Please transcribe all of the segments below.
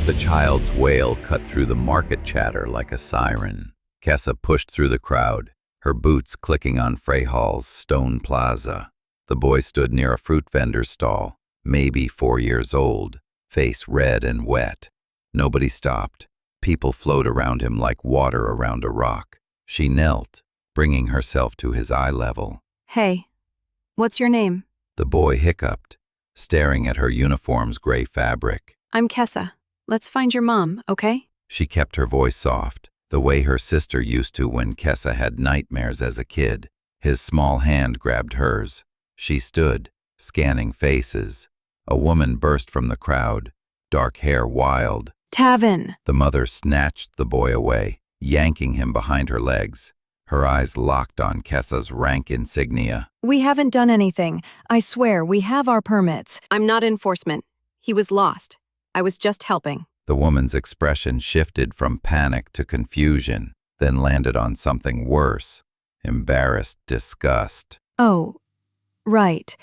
The child's wail cut through the market chatter like a siren. Kessa pushed through the crowd, her boots clicking on Freyhall's stone plaza. The boy stood near a fruit vendor's stall, maybe 4 years old, face red and wet. Nobody stopped. People flowed around him like water around a rock. She knelt, bringing herself to his eye level. Hey, what's your name? The boy hiccuped, staring at her uniform's gray fabric. I'm Kessa. Let's find your mom, okay? She kept her voice soft, the way her sister used to when Kessa had nightmares as a kid. His small hand grabbed hers. She stood, scanning faces. A woman burst from the crowd, dark hair wild. Tavin! The mother snatched the boy away, yanking him behind her legs. Her eyes locked on Kessa's rank insignia. We haven't done anything. I swear, we have our permits. I'm not enforcement. He was lost. I was just helping. The woman's expression shifted from panic to confusion, then landed on something worse. Embarrassed disgust. Oh, right.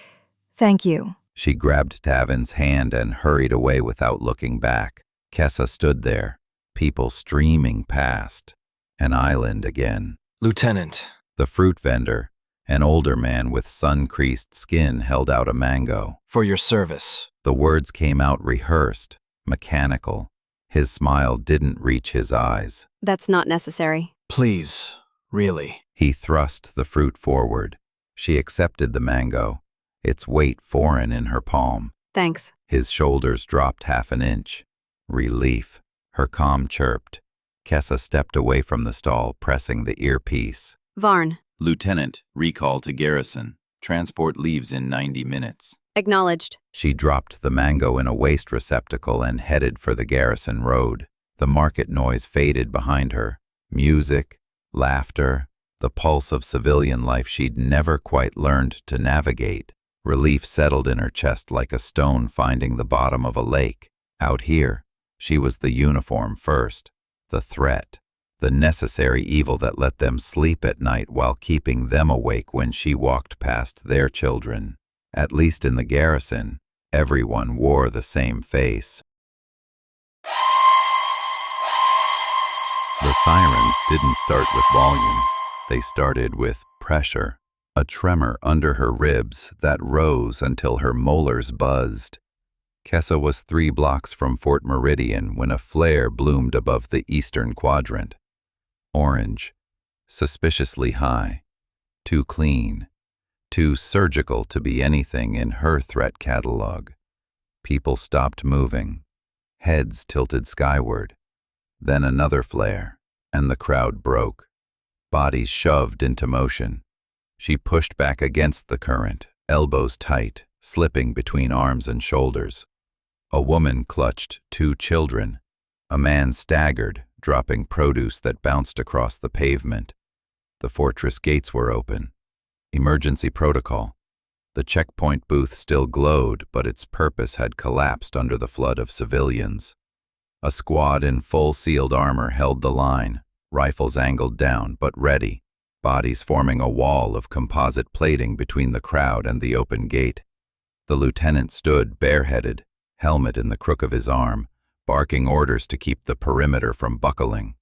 Thank you. She grabbed Tavin's hand and hurried away without looking back. Kessa stood there, people streaming past. An island again. Lieutenant. The fruit vendor, an older man with sun-creased skin, held out a mango. For your service. The words came out rehearsed, mechanical. His smile didn't reach his eyes. That's not necessary. Please, really. He thrust the fruit forward. She accepted the mango, its weight foreign in her palm. Thanks. His shoulders dropped half an inch. Relief. Her calm chirped. Kessa stepped away from the stall, pressing the earpiece. Varn. Lieutenant, recall to Garrison. Transport leaves in 90 minutes. Acknowledged. She dropped the mango in a waste receptacle and headed for the Garrison road. The market noise faded behind her. Music, laughter, the pulse of civilian life she'd never quite learned to navigate. Relief settled in her chest like a stone finding the bottom of a lake. Out here, she was the uniform first, the threat, the necessary evil that let them sleep at night while keeping them awake when she walked past their children. At least in the Garrison, everyone wore the same face. The sirens didn't start with volume. They started with pressure, a tremor under her ribs that rose until her molars buzzed. Kessa was 3 blocks from Fort Meridian when a flare bloomed above the eastern quadrant. Orange, suspiciously high, too clean, too surgical to be anything in her threat catalog. People stopped moving, heads tilted skyward. Then another flare, and the crowd broke. Bodies shoved into motion. She pushed back against the current, elbows tight, slipping between arms and shoulders. A woman clutched 2 children. A man staggered, dropping produce that bounced across the pavement. The fortress gates were open. Emergency protocol. The checkpoint booth still glowed, but its purpose had collapsed under the flood of civilians. A squad in full sealed armor held the line, rifles angled down but ready, bodies forming a wall of composite plating between the crowd and the open gate. The lieutenant stood bareheaded, helmet in the crook of his arm, barking orders to keep the perimeter from buckling.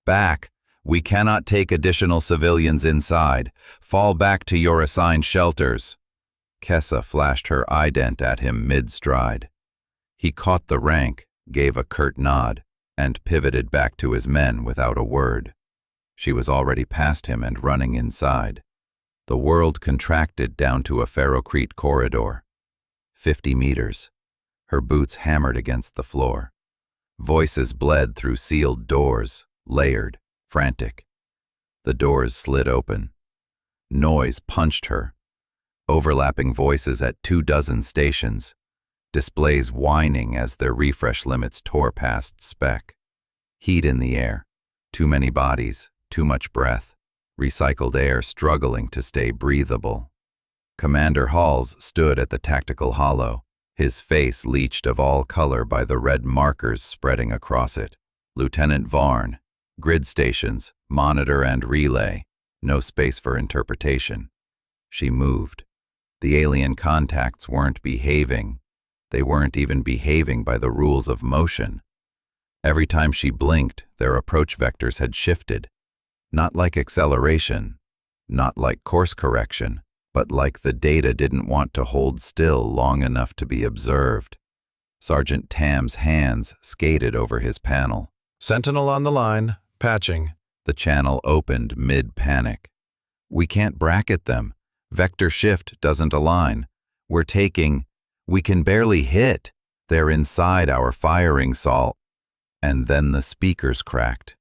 "Back! We cannot take additional civilians inside. Fall back to your assigned shelters." Kessa flashed her ident at him mid-stride. He caught the rank, gave a curt nod, and pivoted back to his men without a word. She was already past him and running inside. The world contracted down to a ferrocrete corridor. 50 meters. Her boots hammered against the floor. Voices bled through sealed doors, layered, frantic. The doors slid open. Noise punched her. Overlapping voices at 24 stations. Displays whining as their refresh limits tore past spec. Heat in the air. Too many bodies, too much breath. Recycled air struggling to stay breathable. Commander Halls stood at the tactical hollow, his face leached of all color by the red markers spreading across it. Lieutenant Varn. Grid stations, monitor and relay. No space for interpretation. She moved. The alien contacts weren't behaving. They weren't even behaving by the rules of motion. Every time she blinked, their approach vectors had shifted. Not like acceleration, not like course correction, but like the data didn't want to hold still long enough to be observed. Sergeant Tam's hands skated over his panel. Sentinel on the line, patching. The channel opened mid-panic. We can't bracket them. Vector shift doesn't align. We can barely hit. They're inside our firing salt. And then the speakers cracked.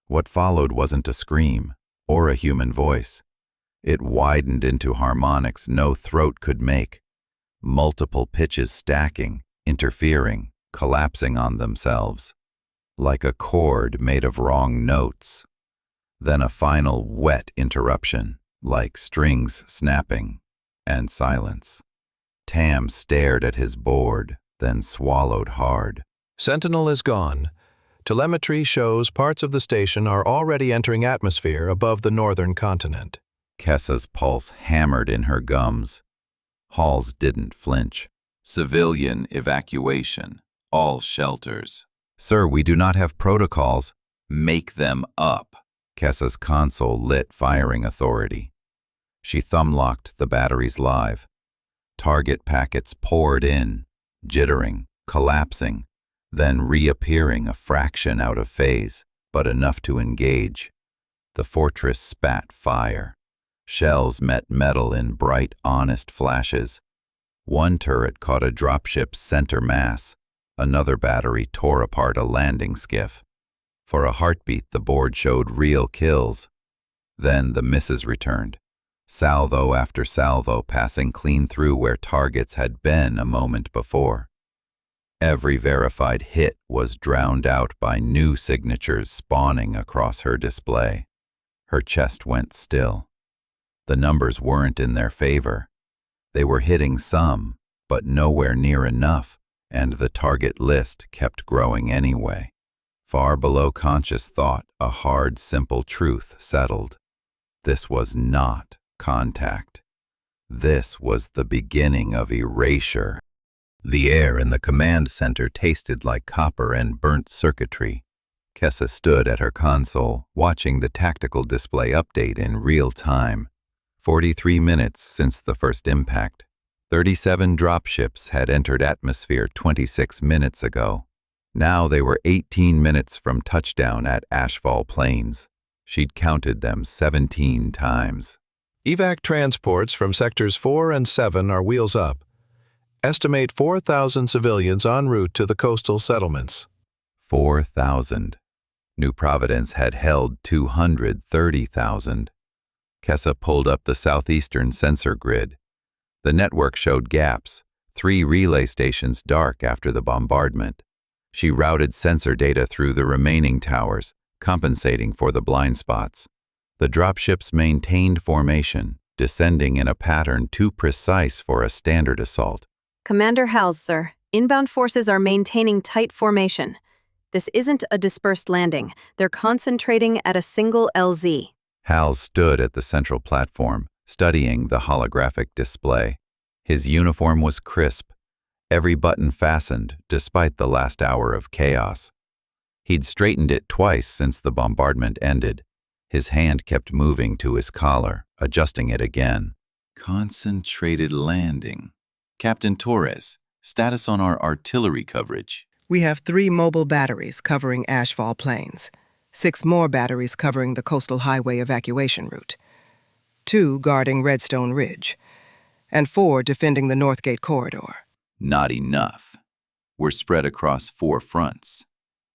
What followed wasn't a scream or a human voice. It widened into harmonics no throat could make. Multiple pitches stacking, interfering, collapsing on themselves. Like a chord made of wrong notes. Then a final wet interruption, like strings snapping, and silence. Tam stared at his board, then swallowed hard. Sentinel is gone. Telemetry shows parts of the station are already entering atmosphere above the northern continent. Kessa's pulse hammered in her gums. Halls didn't flinch. Civilian evacuation. All shelters. Sir, we do not have protocols. Make them up. Kessa's console lit firing authority. She thumb-locked the batteries live. Target packets poured in, jittering, collapsing, then reappearing a fraction out of phase, but enough to engage. The fortress spat fire. Shells met metal in bright, honest flashes. One turret caught a dropship's center mass. Another battery tore apart a landing skiff. For a heartbeat, the board showed real kills. Then the misses returned. Salvo after salvo passing clean through where targets had been a moment before. Every verified hit was drowned out by new signatures spawning across her display. Her chest went still. The numbers weren't in their favor. They were hitting some, but nowhere near enough, and the target list kept growing anyway. Far below conscious thought, a hard, simple truth settled. This was not contact. This was the beginning of erasure. The air in the command center tasted like copper and burnt circuitry. Kessa stood at her console, watching the tactical display update in real time. 43 minutes since the first impact. 37 dropships had entered atmosphere 26 minutes ago. Now they were 18 minutes from touchdown at Ashfall Plains. She'd counted them 17 times. Evac transports from Sectors 4 and 7 are wheels up. Estimate 4,000 civilians en route to the coastal settlements. 4,000. New Providence had held 230,000. Kessa pulled up the southeastern sensor grid. The network showed gaps, 3 relay stations dark after the bombardment. She routed sensor data through the remaining towers, compensating for the blind spots. The dropships maintained formation, descending in a pattern too precise for a standard assault. Commander Hals, sir. Inbound forces are maintaining tight formation. This isn't a dispersed landing. They're concentrating at a single LZ. Hal stood at the central platform, studying the holographic display. His uniform was crisp, every button fastened despite the last hour of chaos. He'd straightened it twice since the bombardment ended. His hand kept moving to his collar, adjusting it again. Concentrated landing. Captain Torres, status on our artillery coverage. We have 3 mobile batteries covering Ashfall Plains, 6 more batteries covering the coastal highway evacuation route, 2 guarding Redstone Ridge, and 4 defending the Northgate corridor. Not enough. We're spread across 4 fronts.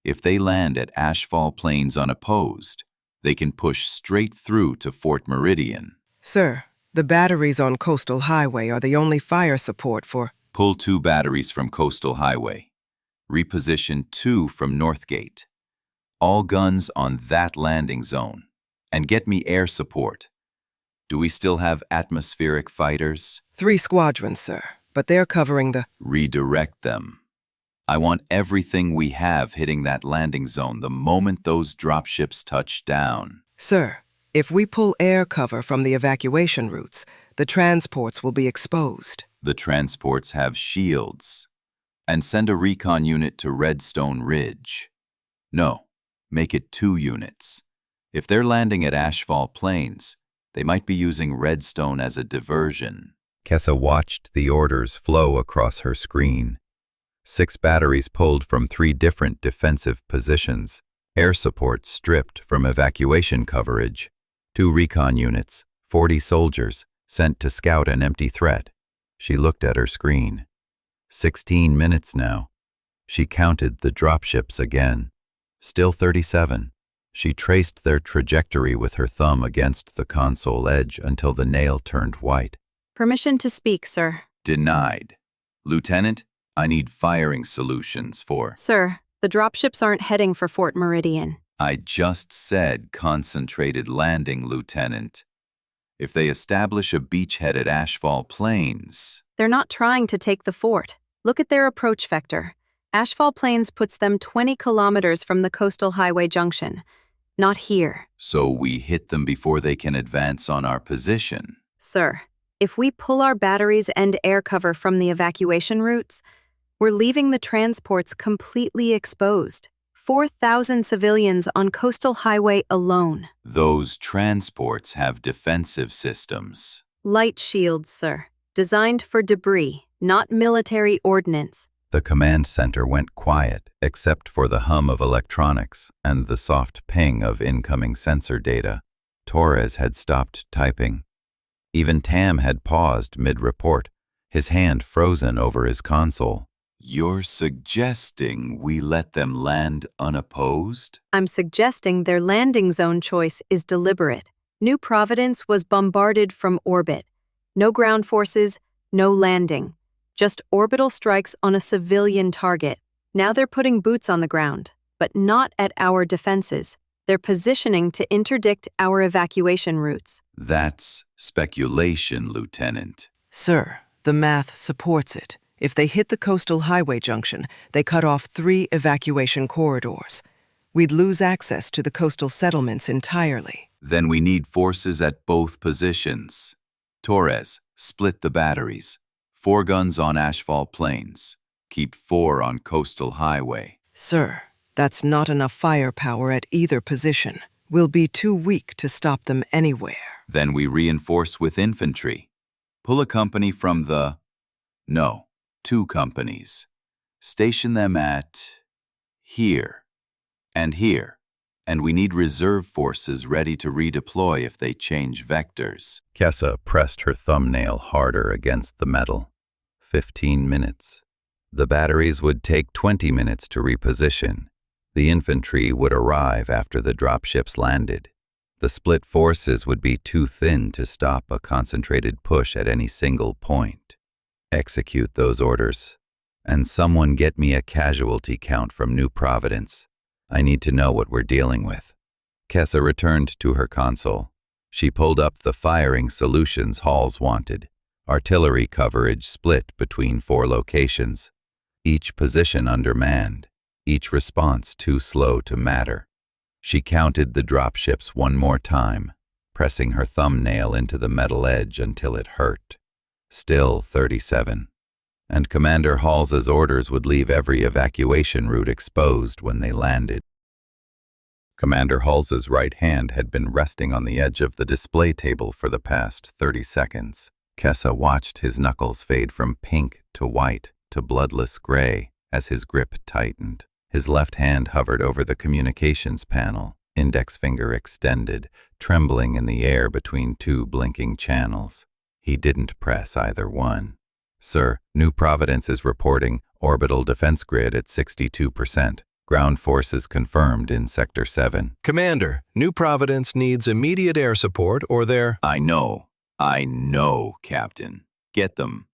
If they land at Ashfall Plains unopposed, they can push straight through to Fort Meridian. Sir, the batteries on Coastal Highway are the only fire support for... Pull 2 batteries from Coastal Highway. Reposition 2 from Northgate. All guns on that landing zone. And get me air support. Do we still have atmospheric fighters? 3 squadrons, sir, but they're covering the... Redirect them. I want everything we have hitting that landing zone the moment those dropships touch down. Sir, if we pull air cover from the evacuation routes, the transports will be exposed. The transports have shields. And send a recon unit to Redstone Ridge. No, make it 2 units. If they're landing at Ashfall Plains, they might be using redstone as a diversion. Kessa watched the orders flow across her screen. 6 batteries pulled from 3 different defensive positions, air support stripped from evacuation coverage, 2 recon units, 40 soldiers, sent to scout an empty threat. She looked at her screen. 16 minutes now. She counted the dropships again. Still 37. She traced their trajectory with her thumb against the console edge until the nail turned white. Permission to speak, sir. Denied. Lieutenant, I need firing solutions for… Sir, the dropships aren't heading for Fort Meridian. I just said concentrated landing, Lieutenant. If they establish a beachhead at Ashfall Plains… They're not trying to take the fort. Look at their approach vector. Ashfall Plains puts them 20 kilometers from the coastal highway junction. Not here. So we hit them before they can advance on our position. Sir, if we pull our batteries and air cover from the evacuation routes, we're leaving the transports completely exposed. 4,000 civilians on coastal highway alone. Those transports have defensive systems. Light shields, sir. Designed for debris, not military ordnance. The command center went quiet, except for the hum of electronics and the soft ping of incoming sensor data. Torres had stopped typing. Even Tam had paused mid-report, his hand frozen over his console. You're suggesting we let them land unopposed? I'm suggesting their landing zone choice is deliberate. New Providence was bombarded from orbit. No ground forces, no landing. Just orbital strikes on a civilian target. Now they're putting boots on the ground, but not at our defenses. They're positioning to interdict our evacuation routes. That's speculation, Lieutenant. Sir, the math supports it. If they hit the coastal highway junction, they cut off 3 evacuation corridors. We'd lose access to the coastal settlements entirely. Then we need forces at both positions. Torres, split the batteries. 4 guns on Ashfall Plains. Keep 4 on coastal highway. Sir, that's not enough firepower at either position. We'll be too weak to stop them anywhere. Then we reinforce with infantry. Pull a company from the… No, 2 companies. Station them at… here. And here. And we need reserve forces ready to redeploy if they change vectors. Kessa pressed her thumbnail harder against the metal. 15 minutes. The batteries would take 20 minutes to reposition. The infantry would arrive after the dropships landed. The split forces would be too thin to stop a concentrated push at any single point. Execute those orders. And someone get me a casualty count from New Providence. I need to know what we're dealing with. Kessa returned to her console. She pulled up the firing solutions Halls wanted. Artillery coverage split between 4 locations. Each position undermanned. Each response too slow to matter. She counted the dropships one more time, pressing her thumbnail into the metal edge until it hurt. Still 37. And Commander Halls's orders would leave every evacuation route exposed when they landed. Commander Halls's right hand had been resting on the edge of the display table for the past 30 seconds. Kessa watched his knuckles fade from pink to white to bloodless gray as his grip tightened. His left hand hovered over the communications panel, index finger extended, trembling in the air between 2 blinking channels. He didn't press either one. Sir, New Providence is reporting orbital defense grid at 62%. Ground forces confirmed in Sector 7. Commander, New Providence needs immediate air support or they're… I know, Captain. Get them.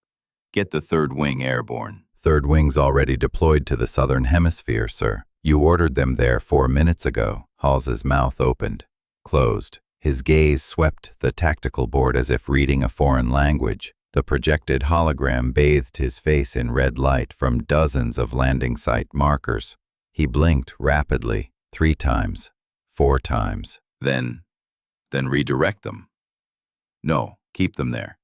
Get the 3rd Wing airborne. 3rd Wing's already deployed to the Southern Hemisphere, sir. You ordered them there 4 minutes ago. Halls's mouth opened, closed. His gaze swept the tactical board as if reading a foreign language. The projected hologram bathed his face in red light from dozens of landing site markers. He blinked rapidly, 3 times, 4 times. Then redirect them. No, keep them there.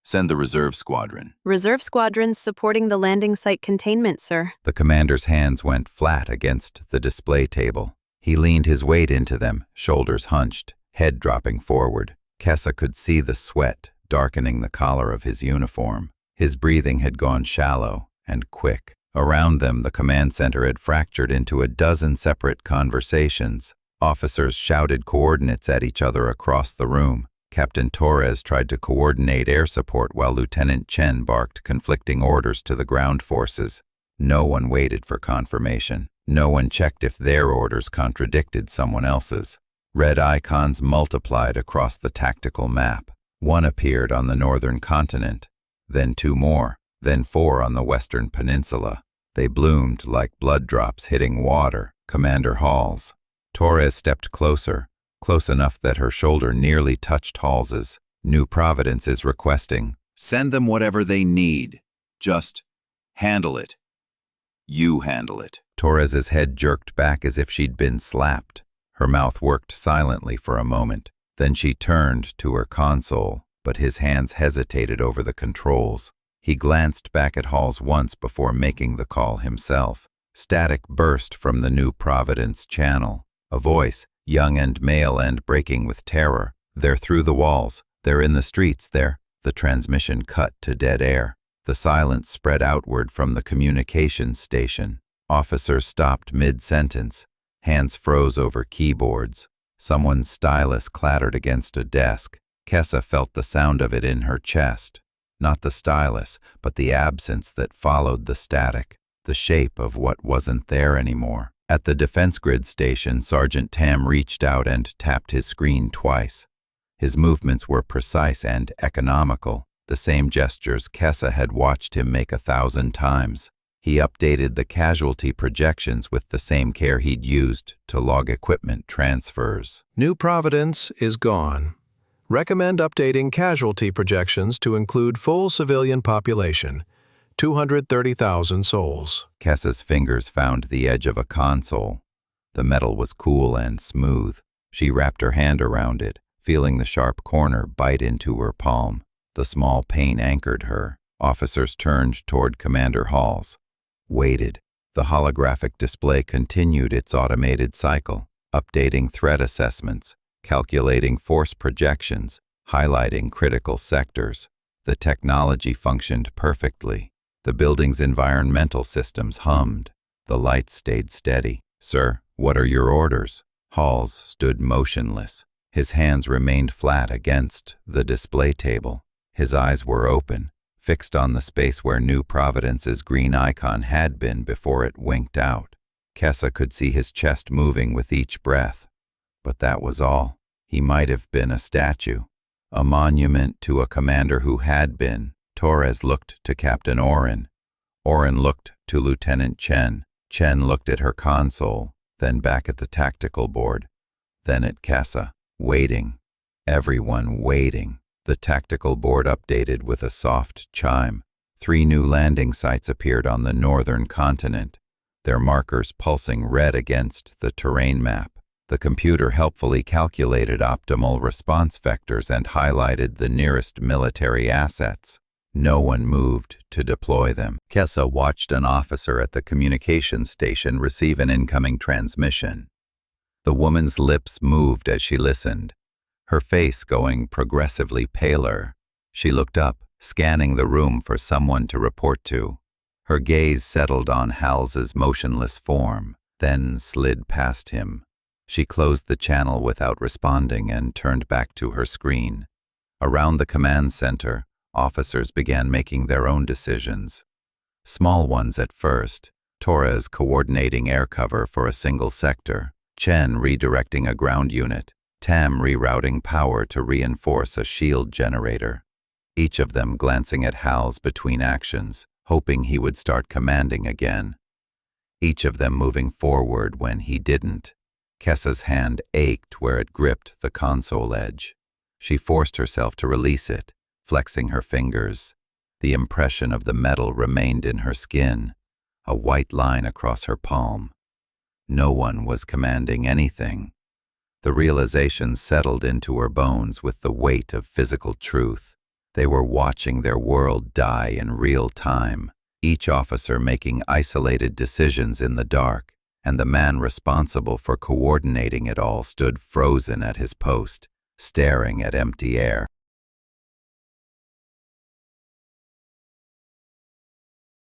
Send the reserve squadron. Reserve squadrons supporting the landing site containment, sir. The commander's hands went flat against the display table. He leaned his weight into them, shoulders hunched, head dropping forward. Kessa could see the sweat darkening the collar of his uniform. His breathing had gone shallow and quick. Around them, the command center had fractured into a dozen separate conversations. Officers shouted coordinates at each other across the room. Captain Torres tried to coordinate air support while Lieutenant Chen barked conflicting orders to the ground forces. No one waited for confirmation. No one checked if their orders contradicted someone else's. Red icons multiplied across the tactical map. One appeared on the northern continent, then 2 more, then 4 on the western peninsula. They bloomed like blood drops hitting water. Commander Halls. Torres stepped closer, close enough that her shoulder nearly touched Halls's. New Providence is requesting, Send them whatever they need. Just handle it. You handle it. Torres's head jerked back as if she'd been slapped. Her mouth worked silently for a moment. Then she turned to her console, but his hands hesitated over the controls. He glanced back at Halls once before making the call himself. Static burst from the New Providence channel. A voice, young and male and breaking with terror. They're through the walls. They're in the streets. They're... The transmission cut to dead air. The silence spread outward from the communications station. Officers stopped mid-sentence. Hands froze over keyboards. Someone's stylus clattered against a desk. Kessa felt the sound of it in her chest. Not the stylus, but the absence that followed the static. The shape of what wasn't there anymore. At the defense grid station, Sergeant Tam reached out and tapped his screen twice. His movements were precise and economical, the same gestures Kessa had watched him make 1,000 times. He updated the casualty projections with the same care he'd used to log equipment transfers. New Providence is gone. Recommend updating casualty projections to include full civilian population, 230,000 souls. Kessa's fingers found the edge of a console. The metal was cool and smooth. She wrapped her hand around it, feeling the sharp corner bite into her palm. The small pain anchored her. Officers turned toward Commander Halls. Waited. The holographic display continued its automated cycle, updating threat assessments, calculating force projections, highlighting critical sectors. The technology functioned perfectly. The building's environmental systems hummed. The lights stayed steady. Sir, what are your orders? Halls stood motionless. His hands remained flat against the display table. His eyes were open, fixed on the space where New Providence's green icon had been before it winked out. Kessa could see his chest moving with each breath. But that was all. He might have been a statue, a monument to a commander who had been. Torres looked to Captain Oren. Oren looked to Lieutenant Chen. Chen looked at her console, then back at the tactical board, then at Kessa. Waiting. Everyone waiting. The tactical board updated with a soft chime. 3 new landing sites appeared on the northern continent, their markers pulsing red against the terrain map. The computer helpfully calculated optimal response vectors and highlighted the nearest military assets. No one moved to deploy them. Kessa watched an officer at the communications station receive an incoming transmission. The woman's lips moved as she listened, her face going progressively paler. She looked up, scanning the room for someone to report to. Her gaze settled on Hals's motionless form, then slid past him. She closed the channel without responding and turned back to her screen. Around the command center, officers began making their own decisions. Small ones at first, Torres coordinating air cover for a single sector, Chen redirecting a ground unit, Tam rerouting power to reinforce a shield generator. Each of them glancing at Hals between actions, hoping he would start commanding again. Each of them moving forward when he didn't. Kessa's hand ached where it gripped the console edge. She forced herself to release it, flexing her fingers. The impression of the metal remained in her skin, a white line across her palm. No one was commanding anything. The realization settled into her bones with the weight of physical truth. They were watching their world die in real time, each officer making isolated decisions in the dark, and the man responsible for coordinating it all stood frozen at his post, staring at empty air.